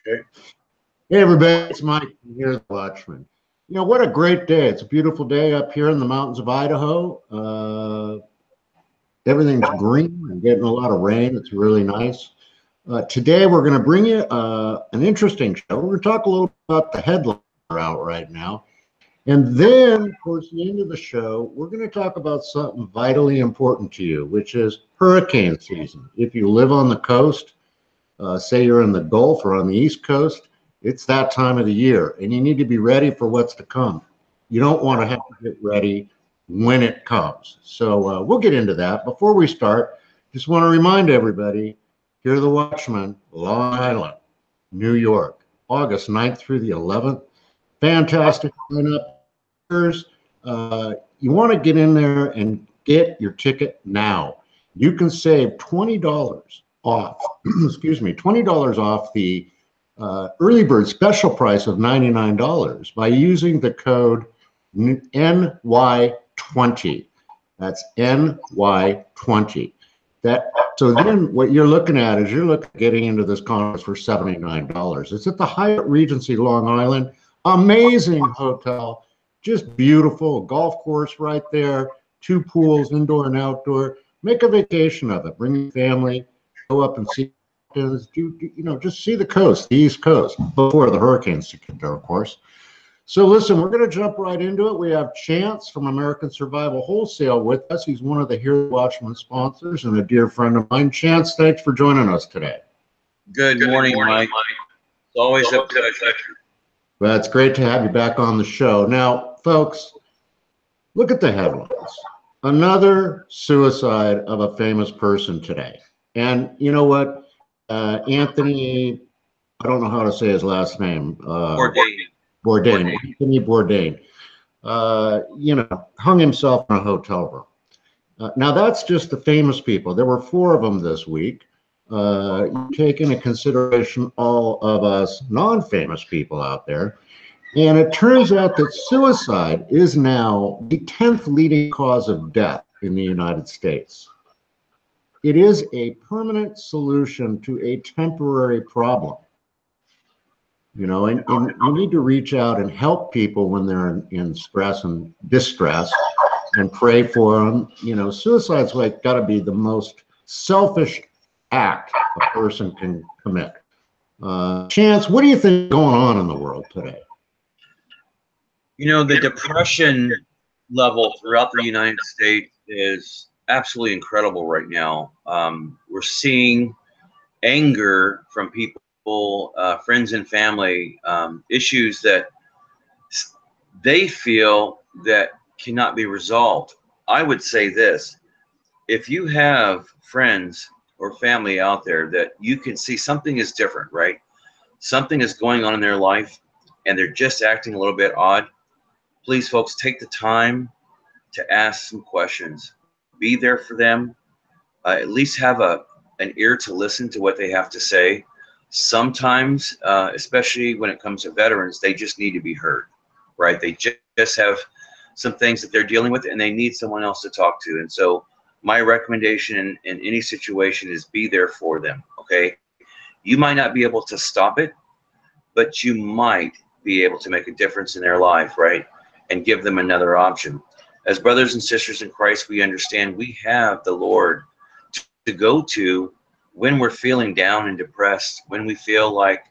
Okay. Hey everybody, it's Mike here, the Watchman. You know, what a great day. It's a beautiful day up here in the mountains of Idaho. Everything's green and getting a lot of rain. It's really nice. Today we're going to bring you an interesting show. We're going to talk a little about the headlines that are out right now. And then towards the end of the show, we're going to talk about something vitally important to you, which is hurricane season. If you live on the coast, say you're in the Gulf or on the East Coast, it's that time of the year, and you need to be ready for what's to come. You don't want to have to get ready when it comes. So we'll get into that. Before we start, just want to remind everybody, here are the Watchmen, Long Island, New York, August 9th through the 11th. Fantastic lineup. You want to get in there and get your ticket now. You can save $20 off, excuse me, $20 off the early bird special price of $99 by using the code NY20. That's NY20. So then what you're looking at is you're looking at getting into this conference for $79. It's at the Hyatt Regency Long Island. Amazing hotel. Just beautiful. Golf course right there. 2 pools, indoor and outdoor. Make a vacation of it. Bring your family. Go up and see. Just see the coast, the East Coast, before the hurricanes get there, of course. So listen, we're going to jump right into it. We have Chance from American Survival Wholesale with us. He's one of the Here Watchmen sponsors and a dear friend of mine. Chance, thanks for joining us today. Good morning, Mike. It's always a pleasure. Well, it's great to have you back on the show. Now, folks, look at the headlines. Another suicide of a famous person today. And you know what? Anthony, I don't know how to say his last name. Bourdain. Anthony Bourdain. Hung himself in a hotel room. Now that's just the famous people. There were 4 of them this week. You take into consideration all of us non-famous people out there. And it turns out that suicide is now the 10th leading cause of death in the United States. It is a permanent solution to a temporary problem. And you need to reach out and help people when they're in stress and distress and pray for them. Suicide's got to be the most selfish act a person can commit. Chance, what do you think is going on in the world today? The depression level throughout the United States is absolutely incredible right now. We're seeing anger from people, friends and family, issues that they feel that cannot be resolved. I would say this: if you have friends or family out there that you can see something is different, right? Something is going on in their life and they're just acting a little bit odd, please, folks, take the time to ask some questions. Be there for them. At least have an ear to listen to what they have to say. Sometimes, especially when it comes to veterans, they just need to be heard, right? They just have some things that they're dealing with and they need someone else to talk to. And so my recommendation in any situation is be there for them, okay? You might not be able to stop it, but you might be able to make a difference in their life, right? And give them another option. As brothers and sisters in Christ, we understand we have the Lord to go to when we're feeling down and depressed, when we feel like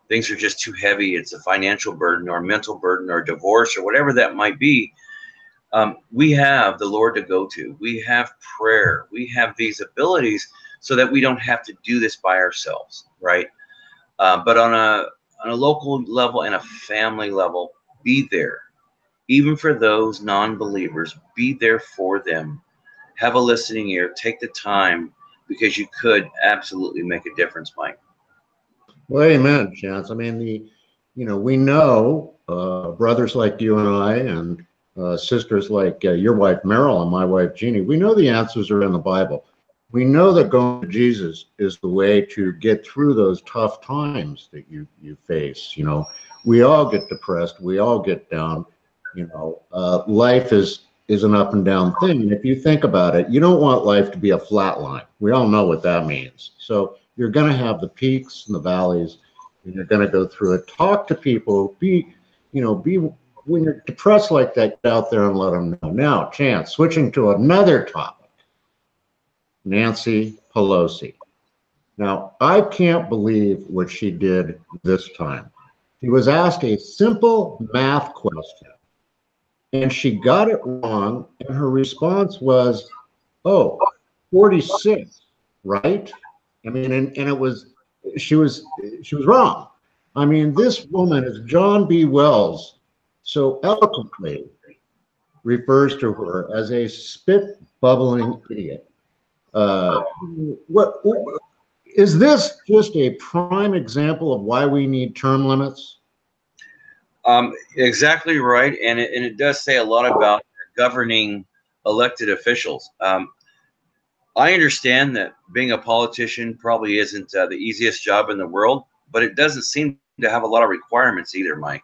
things are just too heavy. It's a financial burden or a mental burden or divorce or whatever that might be. We have the Lord to go to. We have prayer. We have these abilities so that we don't have to do this by ourselves, right? But on a local level and a family level, be there. Even for those non-believers, be there for them. Have a listening ear. Take the time, because you could absolutely make a difference, Mike. Well, amen, Chance. I mean, we know brothers like you and I and sisters like your wife, Meryl, and my wife, Jeannie, we know the answers are in the Bible. We know that going to Jesus is the way to get through those tough times that you face. We all get depressed. We all get down. Life is an up and down thing. And if you think about it, you don't want life to be a flat line. We all know what that means. So you're going to have the peaks and the valleys. and you're going to go through it. Talk to people. Be when you're depressed like that, get out there and let them know. Now, Chance, switching to another topic, Nancy Pelosi. Now, I can't believe what she did this time. She was asked a simple math question, and she got it wrong, and her response was, oh, 46, right? I mean, and it was, she was wrong. I mean, this woman, as John B. Wells so eloquently refers to her, as a spit bubbling idiot. What is this just a prime example of why we need term limits? Exactly right, and it does say a lot about governing elected officials. I understand that being a politician probably isn't the easiest job in the world, but it doesn't seem to have a lot of requirements either, Mike.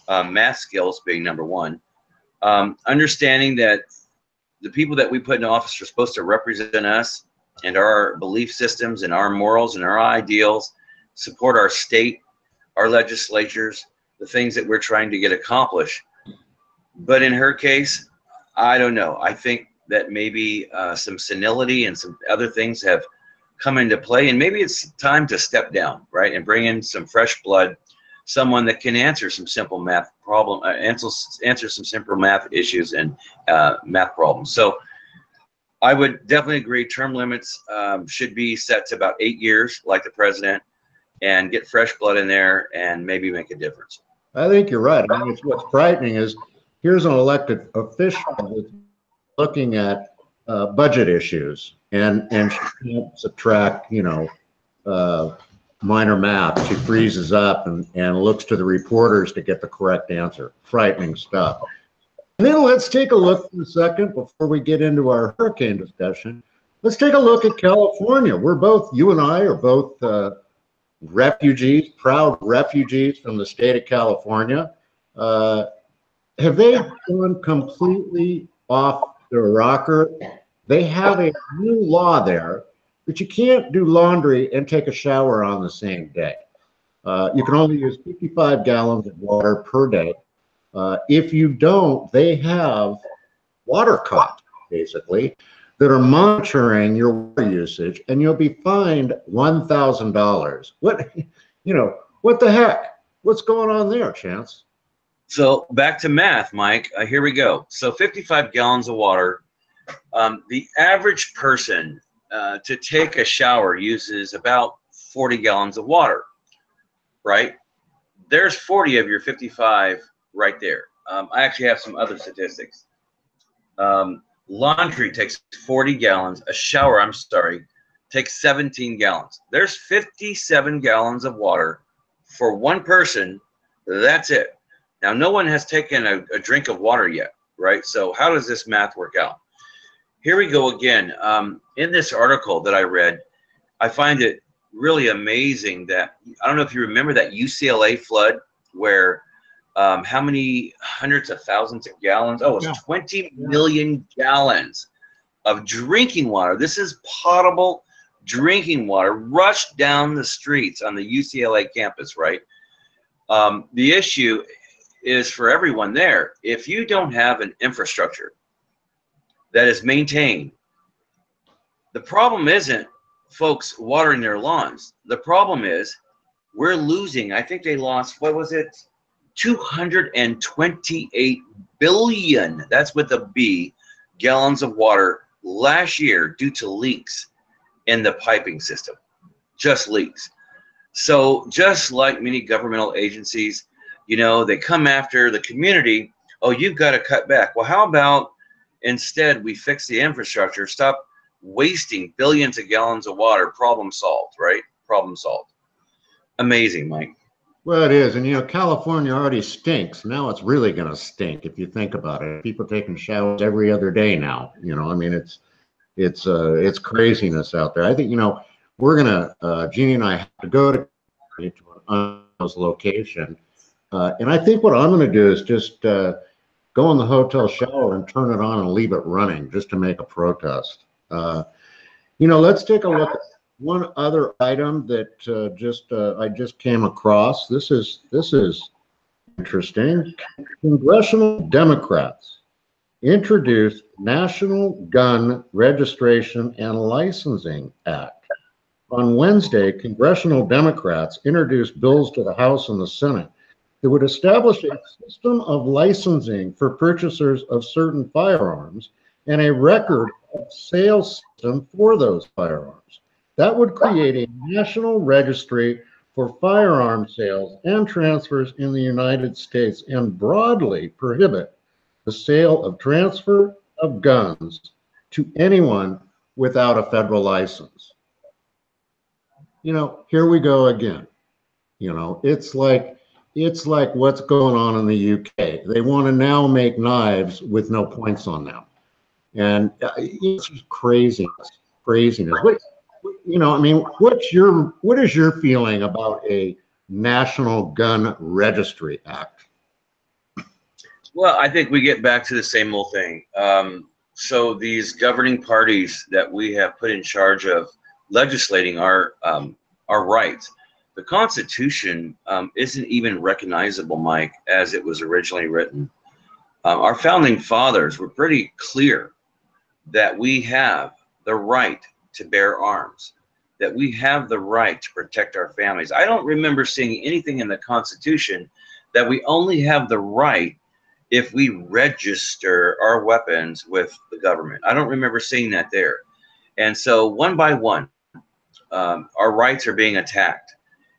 Math skills being number one. Understanding that the people that we put in office are supposed to represent us and our belief systems and our morals and our ideals, support our state, our legislatures, the things that we're trying to get accomplished. But in her case, I don't know. I think that maybe some senility and some other things have come into play, and maybe it's time to step down, right, and bring in some fresh blood, someone that can answer some simple math problem, answer some simple math issues and math problems. So I would definitely agree. Term limits should be set to about 8 years, like the president, and get fresh blood in there and maybe make a difference. I think you're right. I mean, what's frightening is here's an elected official looking at budget issues, and she can't subtract, minor math. She freezes up and looks to the reporters to get the correct answer. Frightening stuff. And then let's take a look for a second before we get into our hurricane discussion. Let's take a look at California. You and I are both refugees, proud refugees from the state of California. Have they gone completely off the rocker? They have a new law there that you can't do laundry and take a shower on the same day. You can only use 55 gallons of water per day. If you don't, they have water cops, basically, that are monitoring your water usage, and you'll be fined $1,000. What the heck? What's going on there, Chance? So back to math, Mike. Here we go. So 55 gallons of water. The average person to take a shower uses about 40 gallons of water, right? There's 40 of your 55 right there. I actually have some other statistics. Laundry takes 40 gallons. A shower, takes 17 gallons. There's 57 gallons of water for one person. That's it. Now, no one has taken a drink of water yet, right? So how does this math work out? Here we go again. In this article that I read, I find it really amazing that, I don't know if you remember that UCLA flood where how many hundreds of thousands of gallons? Oh, it's 20 million gallons of drinking water. This is potable drinking water rushed down the streets on the UCLA campus, right? The issue is for everyone there. If you don't have an infrastructure that is maintained, the problem isn't folks watering their lawns. The problem is we're losing, I think they lost, what was it? 228 billion, that's with a B, gallons of water last year due to leaks in the piping system. Just leaks. So just like many governmental agencies, they come after the community. Oh, you've got to cut back. Well, how about instead we fix the infrastructure, stop wasting billions of gallons of water? Problem solved, right? Problem solved. Amazing, Mike. Well, it is. And, California already stinks. Now it's really going to stink if you think about it. People taking showers every other day now. I mean, it's craziness out there. I think, we're going to, Jeannie and I have to go to an undisclosed location. And I think what I'm going to do is just go in the hotel shower and turn it on and leave it running just to make a protest. Let's take a look one other item that I just came across. This is interesting. Congressional Democrats introduced National Gun Registration and Licensing Act. On Wednesday, congressional Democrats introduced bills to the House and the Senate that would establish a system of licensing for purchasers of certain firearms and a record of sales system for those firearms. That would create a national registry for firearm sales and transfers in the United States and broadly prohibit the sale of transfer of guns to anyone without a federal license. You know, here we go again. You know, it's like what's going on in the UK. They want to now make knives with no points on them. And it's just craziness. What, you know, I mean, what is your feeling about a National Gun Registry Act? Well, I think we get back to the same old thing. So these governing parties that we have put in charge of legislating our rights, the Constitution isn't even recognizable, Mike, as it was originally written. Our founding fathers were pretty clear that we have the right to bear arms, that we have the right to protect our families. I don't remember seeing anything in the Constitution that we only have the right if we register our weapons with the government. I don't remember seeing that there. And so one by one, our rights are being attacked.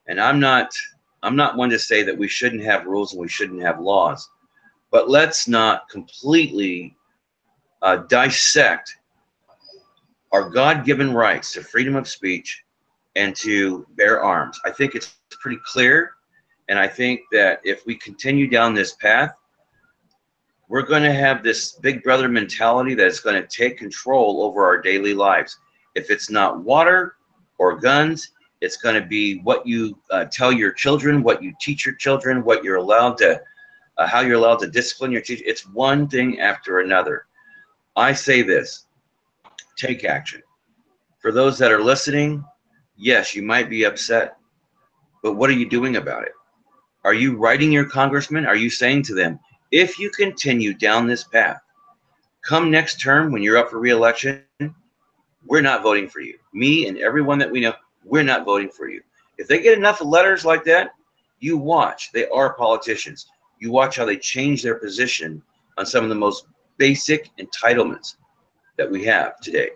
And I'm not one to say that we shouldn't have rules and we shouldn't have laws, but let's not completely dissect our God-given rights to freedom of speech and to bear arms. I think it's pretty clear, and I think that if we continue down this path, we're going to have this big brother mentality that's going to take control over our daily lives. If it's not water or guns, it's going to be what you tell your children, what you teach your children, what you're allowed to, how you're allowed to discipline your teachers. It's one thing after another. I say this, take action. For those that are listening, yes, you might be upset, but what are you doing about it? Are you writing your congressman? Are you saying to them, if you continue down this path, come next term when you're up for re-election, we're not voting for you. Me and everyone that we know, we're not voting for you. If they get enough letters like that, you watch. They are politicians. You watch how they change their position on some of the most basic entitlements that we have today.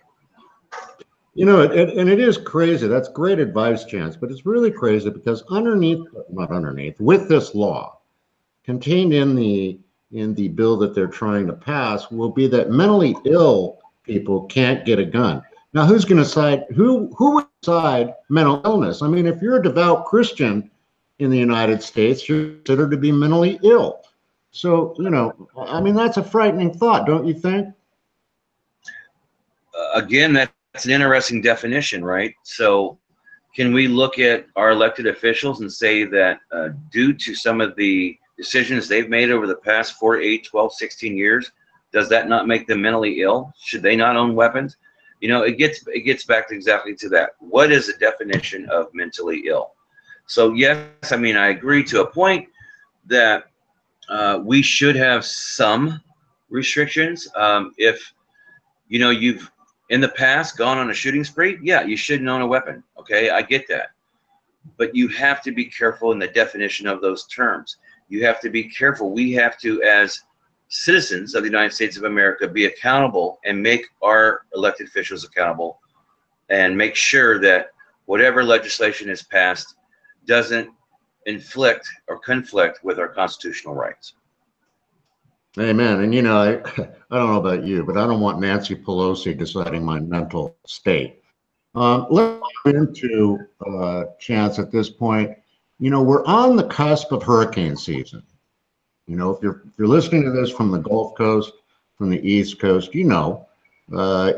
You know, and it is crazy. That's great advice, Chance, but it's really crazy because with this law contained in the bill that they're trying to pass will be that mentally ill people can't get a gun. Now, who's going to decide? Who would decide mental illness? I mean, if you're a devout Christian in the United States, you're considered to be mentally ill. So, you know, I mean, that's a frightening thought, don't you think? Again, that's an interesting definition, right? So can we look at our elected officials and say that due to some of the decisions they've made over the past 4, 8, 12, 16 years, does that not make them mentally ill? Should they not own weapons? You know, it gets back to exactly to that. What is the definition of mentally ill? So yes, I mean, I agree to a point that we should have some restrictions. If, you know, you've in the past gone on a shooting spree, yeah, you shouldn't own a weapon. Okay, I get that. But you have to be careful in the definition of those terms. You have to be careful. We have to, as citizens of the United States of America, be accountable and make our elected officials accountable and make sure that whatever legislation is passed doesn't inflict or conflict with our constitutional rights. Amen. And, you know, I don't know about you, but I don't want Nancy Pelosi deciding my mental state. Let's get into Chance at this point. You know, we're on the cusp of hurricane season. You know, if you're listening to this from the Gulf Coast, from the East Coast, you know,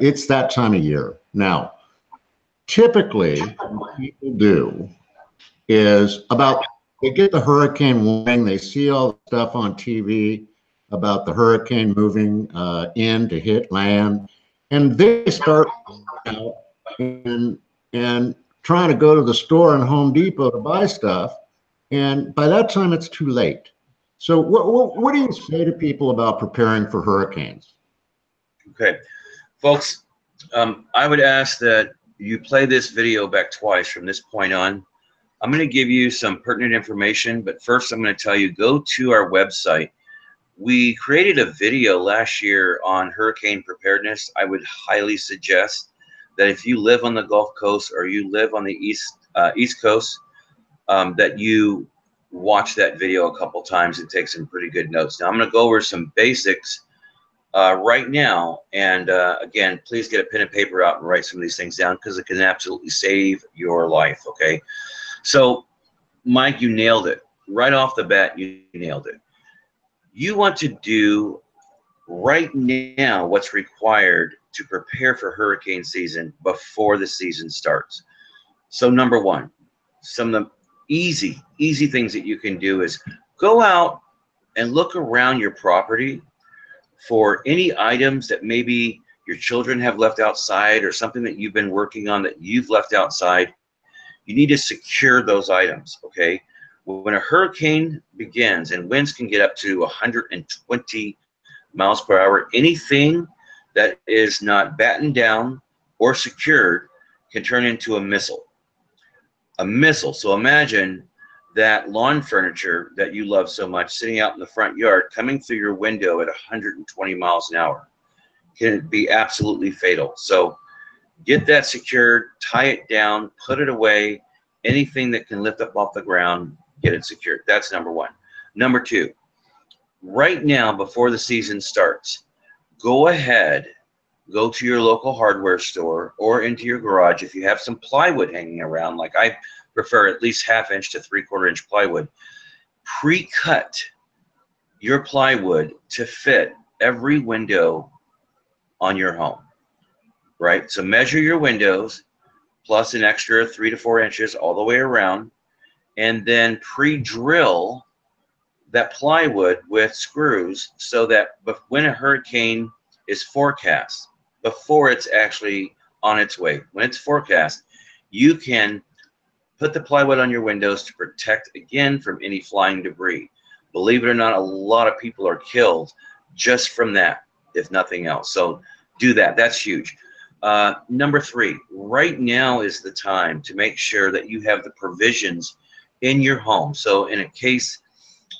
it's that time of year. Now, typically, what people do is they get the hurricane warning, they see all the stuff on TV about the hurricane moving in to hit land, and they start out, and and trying to go to the store and Home Depot to buy stuff. And by that time, it's too late. So what do you say to people about preparing for hurricanes? Okay, folks, I would ask that you play this video back twice from this point on. I'm going to give you some pertinent information, but first I'm going to tell you, go to our website. We created a video last year on hurricane preparedness. I would highly suggest that if you live on the Gulf Coast or you live on the East Coast, that you watch that video a couple times and take some pretty good notes. Now I'm going to go over some basics right now, and again, please get a pen and paper out and write some of these things down, because it can absolutely save your life. Okay, so Mike, you nailed it right off the bat. You nailed it. You want to do right now what's required to prepare for hurricane season before the season starts. So number one, some of the easy things that you can do is go out and look around your property for any items that maybe your children have left outside, or something that you've been working on that you've left outside. You need to secure those items, okay? When a hurricane begins and winds can get up to 120 miles per hour, anything that is not battened down or secured can turn into a missile. A missile. So imagine that lawn furniture that you love so much sitting out in the front yard coming through your window at 120 miles an hour. Can be absolutely fatal. So get that secured, tie it down, put it away. Anything that can lift up off the ground, get it secured. That's number one. Number two, right now before the season starts, go ahead, go to your local hardware store or into your garage. If you have some plywood hanging around, like I prefer at least 1/2 inch to 3/4 inch plywood, pre-cut your plywood to fit every window on your home, right? So measure your windows plus an extra 3 to 4 inches all the way around, and then pre-drill that plywood with screws so that when a hurricane is forecast, before it's actually on its way, when it's forecast, you can put the plywood on your windows to protect, again, from any flying debris. Believe it or not, a lot of people are killed just from that, if nothing else. So do that. That's huge. Number three, right now is the time to make sure that you have the provisions in your home. So in a case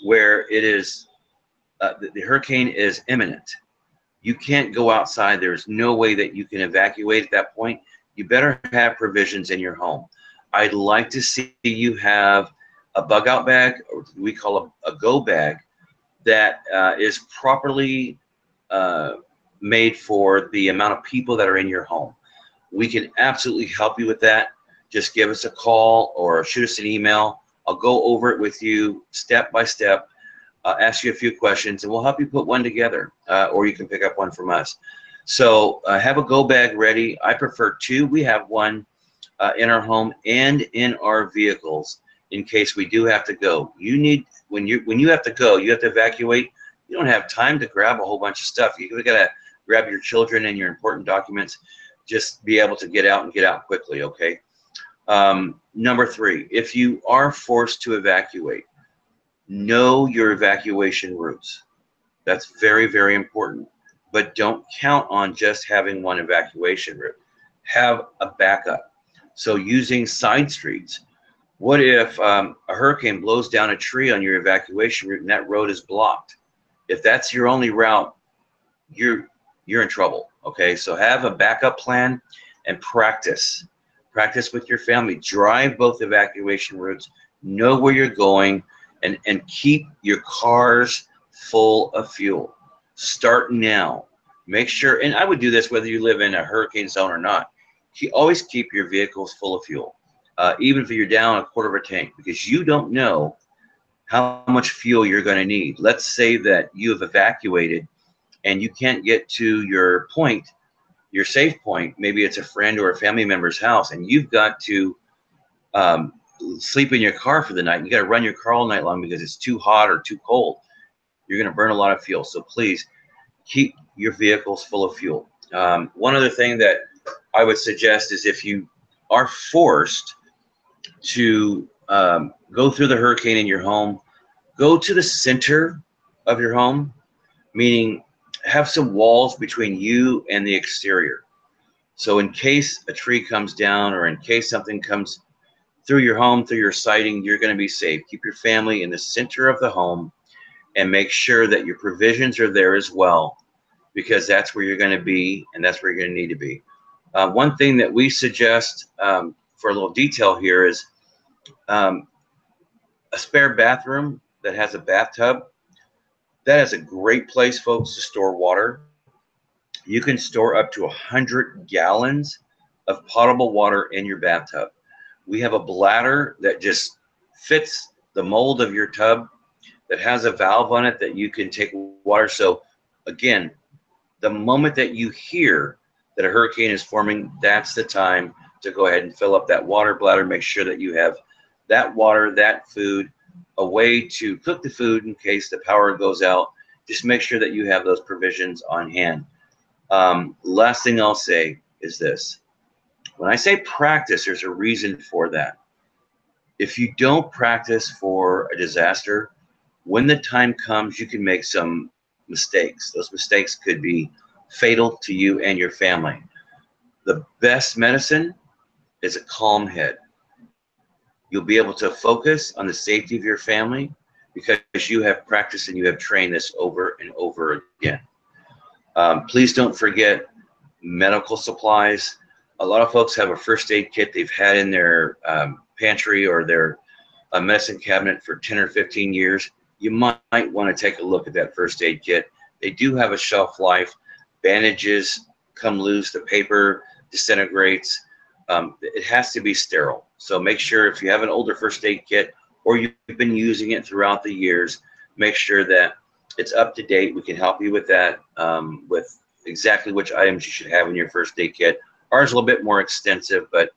where it is the hurricane is imminent, you can't go outside. There's no way that you can evacuate at that point. You better have provisions in your home. I'd like to see you have a bug out bag, or we call a go bag, that is properly made for the amount of people that are in your home. We can absolutely help you with that. Just give us a call or shoot us an email. I'll go over it with you step by step, ask you a few questions, and we'll help you put one together, or you can pick up one from us. So have a go bag ready. I prefer two. We have one in our home and in our vehicles in case we do have to go. You need, when you have to go, you have to evacuate. You don't have time to grab a whole bunch of stuff. You gotta grab your children and your important documents. Just be able to get out and get out quickly, okay? Number three, if you are forced to evacuate, know your evacuation routes. That's very, very important. But don't count on just having one evacuation route. Have a backup. So using side streets. What if a hurricane blows down a tree on your evacuation route and that road is blocked? If that's your only route, you're in trouble, okay? So have a backup plan and practice. Practice with your family. Drive both evacuation routes. Know where you're going, and keep your cars full of fuel. Start now. Make sure, and I would do this whether you live in a hurricane zone or not. Always keep your vehicles full of fuel, even if you're down 1/4 of a tank, because you don't know how much fuel you're going to need. Let's say that you have evacuated and you can't get to your point, your safe point. Maybe it's a friend or a family member's house, and you've got to sleep in your car for the night. You got to run your car all night long because it's too hot or too cold. You're going to burn a lot of fuel. So please keep your vehicles full of fuel. One other thing that I would suggest is if you are forced to go through the hurricane in your home, go to the center of your home, meaning have some walls between you and the exterior. So in case a tree comes down or in case something comes through your home, through your siding, you're going to be safe. Keep your family in the center of the home and make sure that your provisions are there as well, because that's where you're going to be and that's where you're going to need to be. One thing that we suggest for a little detail here is a spare bathroom that has a bathtub. That is a great place, folks, to store water. You can store up to 100 gallons of potable water in your bathtub. We have a bladder that just fits the mold of your tub that has a valve on it that you can take water. So again, the moment that you hear that a hurricane is forming, that's the time to go ahead and fill up that water bladder. Make sure that you have that water, that food, a way to cook the food in case the power goes out. Just make sure that you have those provisions on hand. Last thing I'll say is this. When I say practice, there's a reason for that. If you don't practice for a disaster, when the time comes, you can make some mistakes. Those mistakes could be fatal to you and your family. The best medicine is a calm head. You'll be able to focus on the safety of your family because you have practiced and you have trained this over and over again. Please don't forget medical supplies. A lot of folks have a first aid kit they've had in their pantry or their medicine cabinet for 10 or 15 years. You might want to take a look at that first aid kit. They do have a shelf life. Bandages come loose, the paper disintegrates. It has to be sterile. So make sure if you have an older first aid kit or you've been using it throughout the years, make sure that it's up to date. We can help you with that, with exactly which items you should have in your first aid kit. Ours is a little bit more extensive, but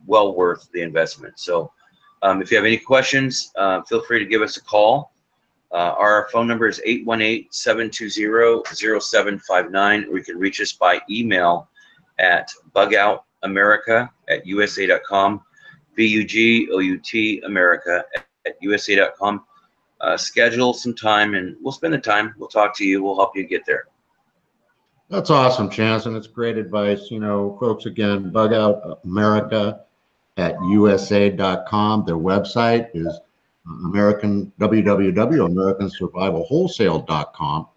well worth the investment. So if you have any questions, feel free to give us a call. Our phone number is 818-720-0759, or you can reach us by email at bugoutamerica@usa.com, BUGOUT America@usa.com. Schedule some time and we'll spend the time. We'll talk to you. We'll help you get there. That's awesome, Chance, and it's great advice. You know, folks, again, bugoutamerica@usa.com. Their website is www.americansurvivalwholesale.com.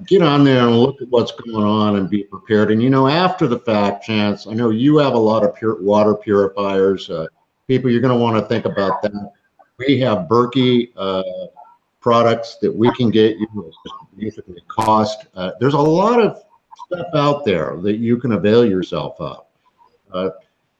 Get on there and look at what's going on and be prepared. And, you know, after the fact, Chance, I know you have a lot of water purifiers. People, you're going to want to think about that. We have Berkey products that we can get you significantly cost. There's a lot of stuff out there that you can avail yourself of.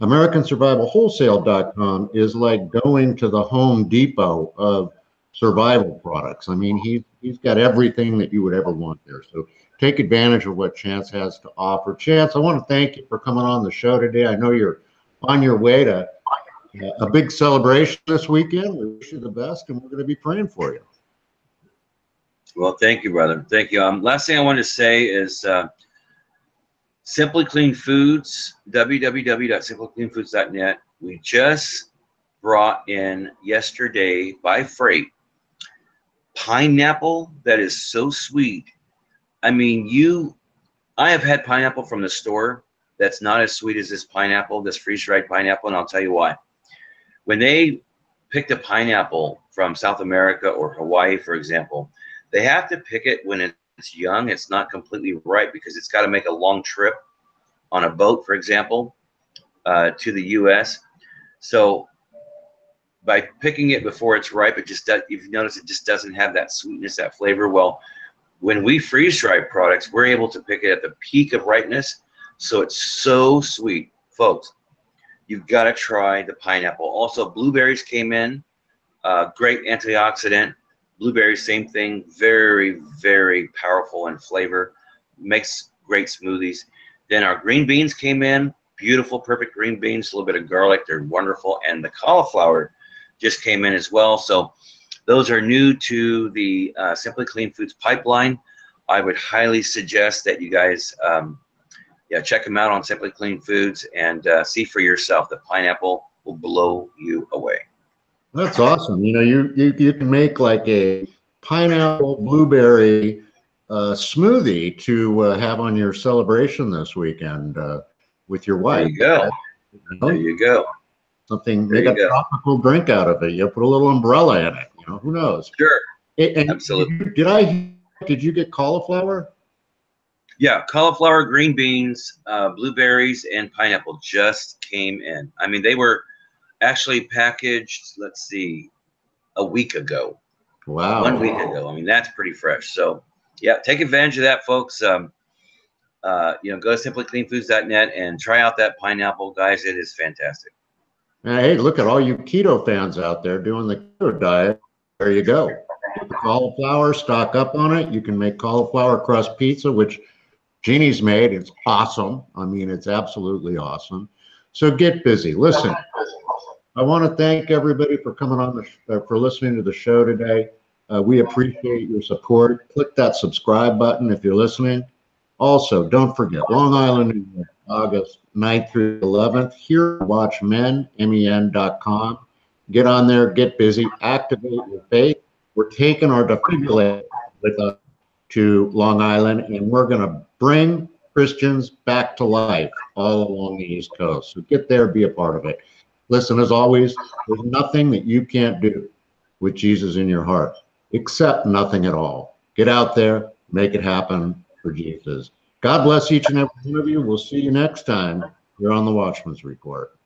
AmericanSurvivalWholesale.com is like going to the Home Depot of survival products. I mean, he's got everything that you would ever want there. So take advantage of what Chance has to offer. Chance, I want to thank you for coming on the show today. I know you're on your way to a big celebration this weekend. We wish you the best, and we're going to be praying for you. Well, thank you, brother. Thank you. Last thing I want to say is Simply Clean Foods, www.simplycleanfoods.net. We just brought in yesterday by freight pineapple that is so sweet. I mean, I have had pineapple from the store that's not as sweet as this pineapple, this freeze-dried pineapple, and I'll tell you why. When they pick the pineapple from South America or Hawaii, for example, they have to pick it when it's young. It's not completely ripe because it's got to make a long trip on a boat, for example, to the U.S. So by picking it before it's ripe, it just does, if you notice, it just doesn't have that sweetness, that flavor. Well, when we freeze-dry products, we're able to pick it at the peak of ripeness, so it's so sweet. Folks, you've got to try the pineapple. Also, blueberries came in, great antioxidant. Blueberries, same thing, very, very powerful in flavor, makes great smoothies. Then our green beans came in, beautiful, perfect green beans, a little bit of garlic, they're wonderful. And the cauliflower just came in as well. So those are new to the Simply Clean Foods pipeline. I would highly suggest that you guys yeah, check them out on Simply Clean Foods and see for yourself. The pineapple will blow you away. That's awesome. You know, you can make like a pineapple blueberry smoothie to have on your celebration this weekend with your There wife. you go. You know? There you go. Something, There make a you go. tropical drink out of it. You put a little umbrella in it. You know, who knows? Sure. And Absolutely. did you get cauliflower? Yeah, cauliflower, green beans, blueberries, and pineapple just came in. I mean, they were actually packaged, let's see, a week ago. Wow. 1 week ago. I mean, that's pretty fresh. So, yeah, take advantage of that, folks. You know, go to simplycleanfoods.net and try out that pineapple, guys. It is fantastic. Hey, look at all you keto fans out there doing the keto diet. There you go. Get the cauliflower, stock up on it. You can make cauliflower crust pizza, which Jeannie's made. It's awesome. I mean, it's absolutely awesome. So get busy. Listen, I want to thank everybody for coming on for listening to the show today. We appreciate your support. Click that subscribe button if you're listening. Also, don't forget, Long Island, New York, August 9th through 11th, here at WATCHMEN, MEN.com. Get on there, get busy, activate your faith. We're taking our defibrillator with us to Long Island, and we're going to bring Christians back to life all along the East Coast. So get there, be a part of it. Listen, as always, there's nothing that you can't do with Jesus in your heart, except nothing at all. Get out there, make it happen for Jesus. God bless each and every one of you. We'll see you next time here on the Watchman's Report.